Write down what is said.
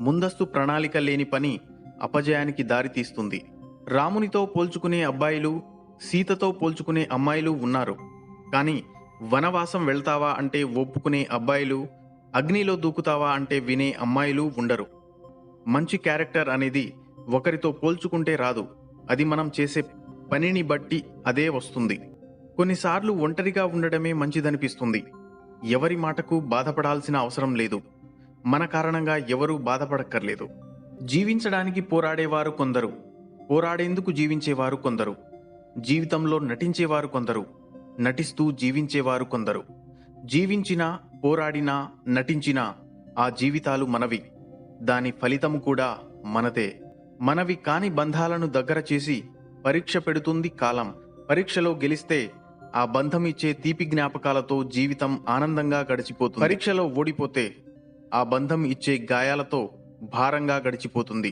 ముందస్తు ప్రణాళిక లేని పని అపజయానికి దారితీస్తుంది. రామునితో పోల్చుకునే అబ్బాయిలు, సీతతో పోల్చుకునే అమ్మాయిలు ఉన్నారు. కానీ వనవాసం వెళ్తావా అంటే ఒప్పుకునే అబ్బాయిలు, అగ్నిలో దూకుతావా అంటే వినే అమ్మాయిలు ఉండరు. మంచి క్యారెక్టర్ అనేది ఒకరితో పోల్చుకుంటే రాదు. అది మనం చేసే పనిని బట్టి అదే వస్తుంది. కొన్నిసార్లు ఒంటరిగా ఉండడమే మంచిదనిపిస్తుంది. ఎవరి మాటకు బాధపడాల్సిన అవసరం లేదు. మన కారణంగా ఎవరూ బాధపడక్కర్లేదు. జీవించడానికి పోరాడేవారు కొందరు, పోరాడేందుకు జీవించేవారు కొందరు, జీవితంలో నటించేవారు కొందరు, నటిస్తూ జీవించేవారు కొందరు. జీవించినా, పోరాడినా, నటించినా ఆ జీవితాలు మనవి. దాని ఫలితము కూడా మనదే. మనవి కాని బంధాలను దగ్గర చేసి పరీక్ష పెడుతుంది కాలం. పరీక్షలో గెలిస్తే ఆ బంధం ఇచ్చే తీపి జ్ఞాపకాలతో జీవితం ఆనందంగా గడిచిపోతుంది. పరీక్షలో ఓడిపోతే ఆ బంధం ఇచ్చే గాయాలతో భారంగా గడిచిపోతుంది.